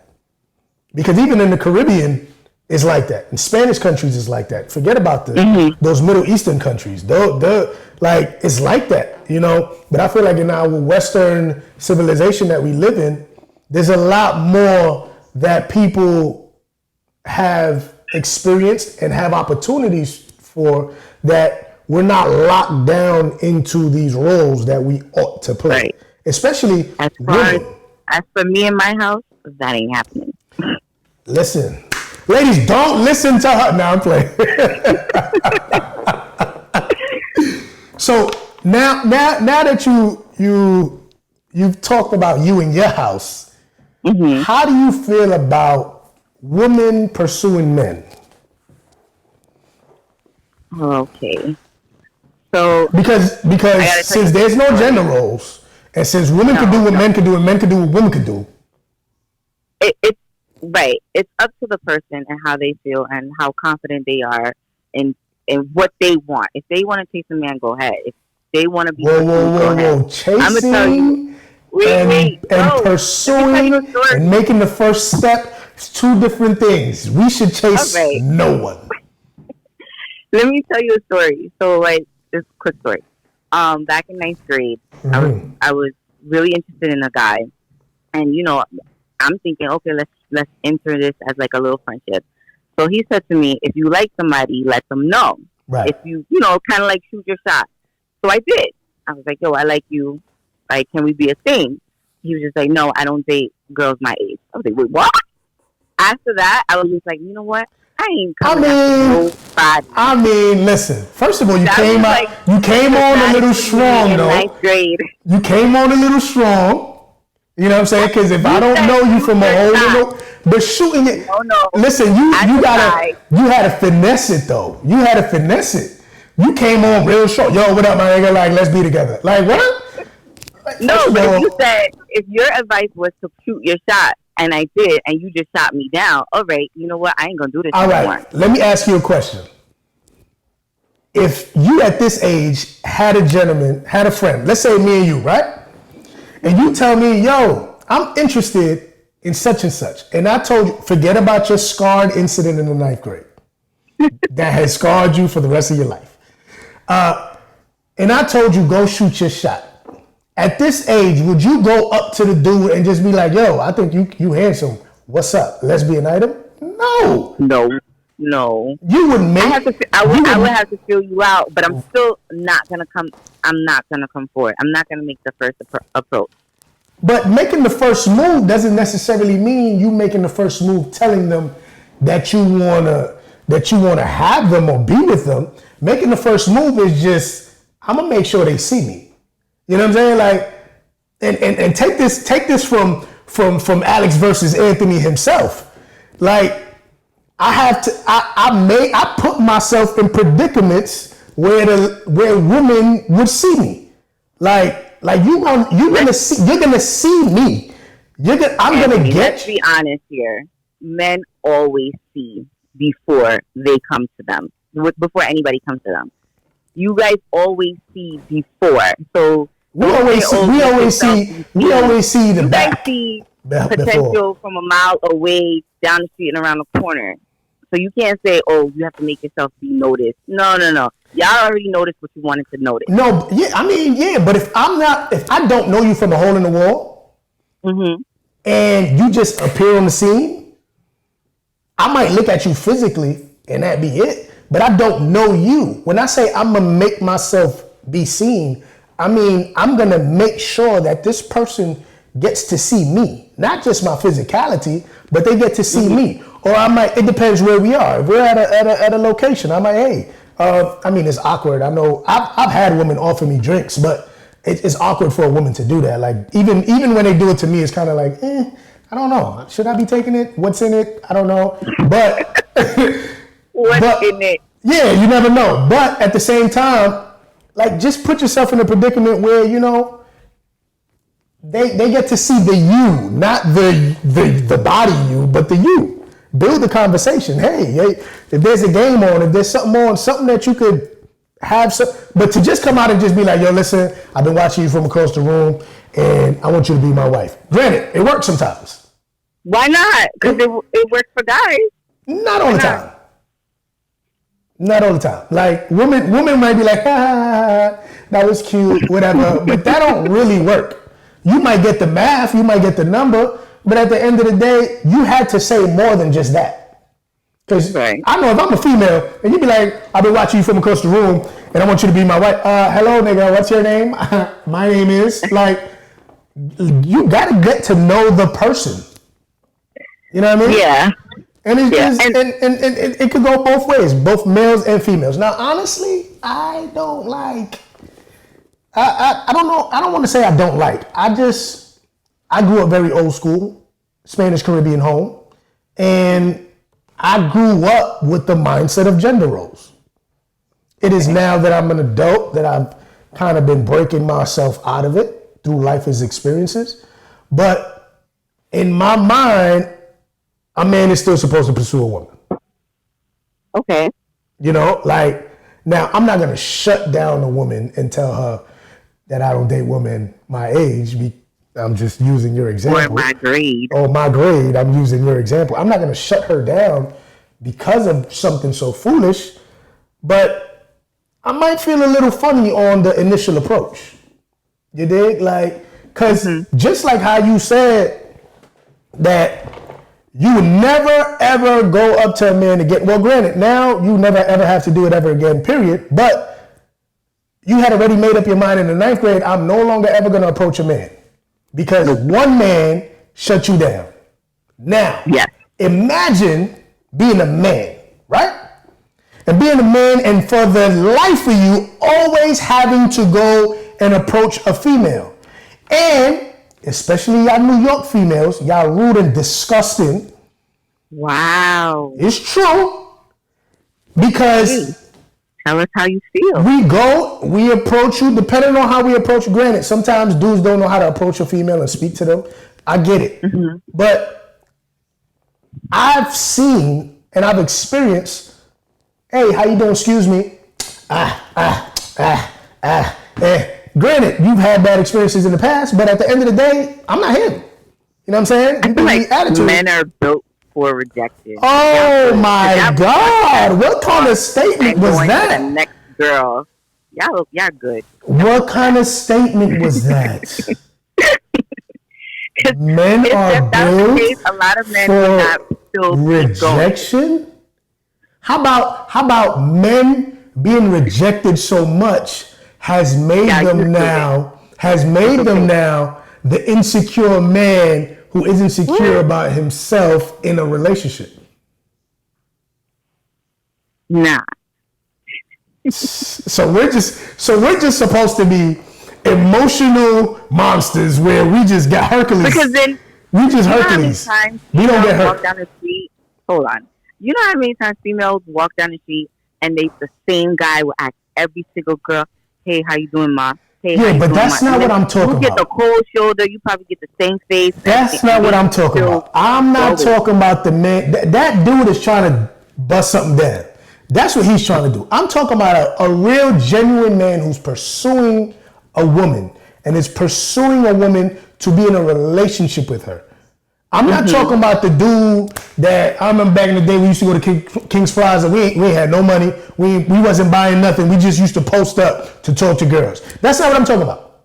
A: Because even in the Caribbean, it's like that. In Spanish countries, it's like that. Forget about those Middle Eastern countries. They're like, it's like that, you know? But I feel like in our Western civilization that we live in, there's a lot more that people have experienced and have opportunities for that we're not locked down into these roles that we ought to play. Right. Especially women.
D: As for me in my house, that ain't happening.
A: Listen, ladies, don't listen to her. Now I'm playing. So now that you've talked about you and your house, how do you feel about women pursuing men?
D: Okay, so
A: because since there's no gender roles, and since women can do what men can do, and men can do what women can do,
D: it's right. It's up to the person and how they feel and how confident they are in what they want. If they want to chase a man, go ahead. If they want to be
A: whoa. Chasing
D: I'm gonna tell you,
A: and pursuing and making the first step is two different things. We should chase no one.
D: Let me tell you a story. So, like, this quick story. Back in 9th grade, I was really interested in a guy, and I'm thinking, okay, let's enter this as like a little friendship. So he said to me, if you like somebody, let them know.
A: Right.
D: If you kind of like shoot your shot. So I did. I was like, yo, I like you. Like, can we be a thing? He was just like, no, I don't date girls my age. I was like, wait, what? After that, I was just like, you know what? I ain't coming after nobody.
A: I mean, listen. First of all, you came on a little strong, though. 9th grade. You came on a little strong. You know what I'm saying? Because if I don't know you from a whole but shooting it. No. Listen, you had to finesse it though. You had to finesse it. You came on real short. Yo, what up, my nigga? Like, let's be together. Like, what?
D: No, but if you said, if your advice was to shoot your shot, and I did, and you just shot me down, all right, you know what? I ain't gonna do this anymore.
A: All right, let me ask you a question. If you at this age had a friend, let's say me and you, right? And you tell me, yo, I'm interested in such and such. And I told you, forget about your scarred incident in the 9th grade. That has scarred you for the rest of your life. And I told you, go shoot your shot. At this age, would you go up to the dude and just be like, yo, I think you handsome. What's up? Let's be an item? No. You would make
D: I would have to feel you out, but I'm still not gonna come. I'm not gonna come forward. I'm not gonna make the first approach.
A: But making the first move doesn't necessarily mean you making the first move, telling them that you wanna have them or be with them. Making the first move is just, I'm gonna make sure they see me. You know what I'm saying? Like, and take this from Alex versus Anthony himself. Like, I put myself in predicaments where women would see me. Like you're gonna see me.
D: Let's be honest here. Men always see before they come to them. Before anybody comes to them. you guys always see before. So
A: we always see the
D: you
A: back.
D: guys see
A: before.
D: potential from a mile away, down the street, and around the corner. So you can't say, "Oh, you have to make yourself be noticed." No. Y'all already noticed what you wanted to notice.
A: No, yeah, I mean, yeah, but if I don't know you from a hole in the wall, and you just appear on the scene, I might look at you physically and that be it. But I don't know you. When I say I'm gonna make myself be seen, I mean I'm gonna make sure that this person gets to see me, not just my physicality, but they get to see me. Or I might. It depends where we are. If we're at a location, I might. Hey, I mean it's awkward. I know I've had women offer me drinks, but it's awkward for a woman to do that. Like even when they do it to me, it's kind of like, I don't know. Should I be taking it? What's in it? I don't know. But
D: what's in it?
A: Yeah, you never know. But at the same time, like just put yourself in a predicament where they get to see the you, not the body you, but the you. Build the conversation. Hey, if there's a game on, if there's something on, something that you could have but to just come out and just be like, yo, listen, I've been watching you from across the room and I want you to be my wife. Granted, it works sometimes.
D: Why not? Because it works for guys.
A: Not all the time. Not all the time. Like women might be like, that was cute, whatever, but that don't really work. You might get the math, you might get the number, but at the end of the day, you had to say more than just that. Because I know if I'm a female and you be like, I've been watching you from across the room and I want you to be my wife. Hello, nigga, what's your name? My name is. Like, you got to get to know the person. You know what I mean?
D: Yeah.
A: And it could go both ways, both males and females. Now, honestly, I don't like. I don't know. I don't want to say I don't like. I grew up very old school, Spanish Caribbean home, and I grew up with the mindset of gender roles. It is now that I'm an adult that I've kind of been breaking myself out of it through life's experiences. But in my mind, a man is still supposed to pursue a woman.
D: Okay.
A: Like, now I'm not going to shut down a woman and tell her that I don't date women my age. I'm just using your example.
D: Or my grade.
A: I'm using your example. I'm not going to shut her down because of something so foolish, but I might feel a little funny on the initial approach. You dig? Like, because just like how you said that you would never, ever go up to a man again. Well, granted, now you never, ever have to do it ever again, period. But you had already made up your mind in the 9th grade, I'm no longer ever going to approach a man. Because one man shut you down. Now, imagine being a man, right? And being a man and for the life of you always having to go and approach a female. And especially y'all New York females, y'all rude and disgusting.
D: Wow.
A: It's true. Because
D: tell us how you feel.
A: We approach you, depending on how we approach. Granted, sometimes dudes don't know how to approach a female and speak to them. I get it. But I've seen and I've experienced, hey, how you doing? Excuse me. Granted, you've had bad experiences in the past, but at the end of the day, I'm not him. You know what I'm saying?
D: I feel like men are built for rejection.
A: Oh my God! What kind of statement was that?
D: To the next girl, y'all good.
A: What kind of statement was that? Men are built
D: a lot of men
A: for rejection. How about men being rejected so much has made them now the insecure man who isn't secure about himself in a relationship?
D: Nah.
A: So we're just supposed to be emotional monsters where we just got Hercules.
D: Because then
A: we just Hercules. We don't get hurt.
D: Walk down the street. Hold on. You know how many times females walk down the street and the same guy will ask every single girl, "Hey, how you doing, ma? Hey,
A: yeah, but that's not what I'm talking about.
D: You get the cold shoulder. You probably get the same face.
A: That's not what I'm talking about. I'm not talking about the man. That dude is trying to bust something down. That's what he's trying to do. I'm talking about a real, genuine man who's pursuing a woman and is pursuing a woman to be in a relationship with her. I'm not talking about the dude that I remember back in the day we used to go to King's Plaza. We ain't had no money. We wasn't buying nothing. We just used to post up to talk to girls. That's not what I'm talking about.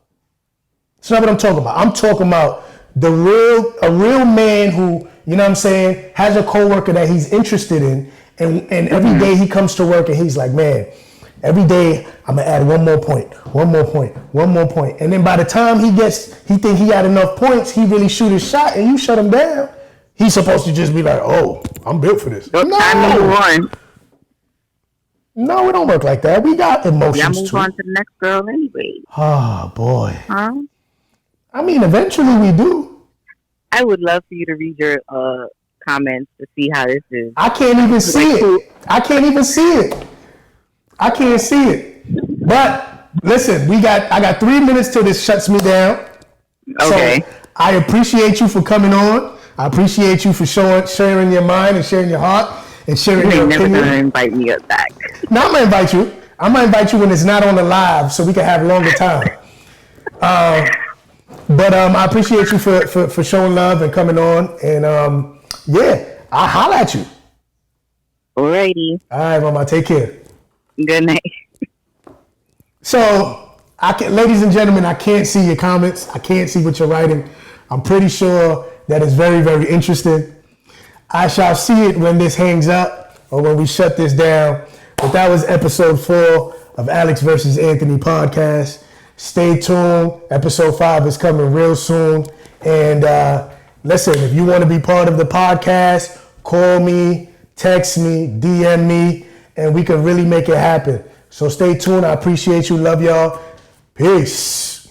A: That's not what I'm talking about. I'm talking about a real man who, you know what I'm saying, has a coworker that he's interested in, and every day he comes to work and he's like, man, every day I'm gonna add one more point. And then by the time he think he got enough points, he really shoot his shot and you shut him down. He's supposed to just be like, oh, I'm built for this.
D: No.
A: No, it don't work like that. We got emotions too.
D: Yeah, move on to the next girl anyway.
A: Oh boy.
D: Huh?
A: I mean, eventually we do.
D: I would love for you to read your comments to see how this is.
A: I can't even see it. I can't see it. But listen, I got 3 minutes till this shuts me down.
D: Okay.
A: So I appreciate you for coming on. I appreciate you for sharing your mind and sharing your heart and sharing your opinion.
D: You're never gonna invite me back.
A: No, I'm gonna invite you. I'm gonna invite you when it's not on the live, so we can have longer time. But I appreciate you for showing love and coming on. And I'll holler at you.
D: Alrighty.
A: All right, Mama. Take care.
D: Good night.
A: So, ladies and gentlemen, I can't see your comments. I can't see what you're writing. I'm pretty sure that is very, very interesting. I shall see it when this hangs up or when we shut this down. But that was episode 4 of Alex versus Anthony podcast. Stay tuned. Episode 5 is coming real soon. And listen, if you want to be part of the podcast, call me, text me, DM me, and we can really make it happen. So stay tuned. I appreciate you. Love y'all. Peace.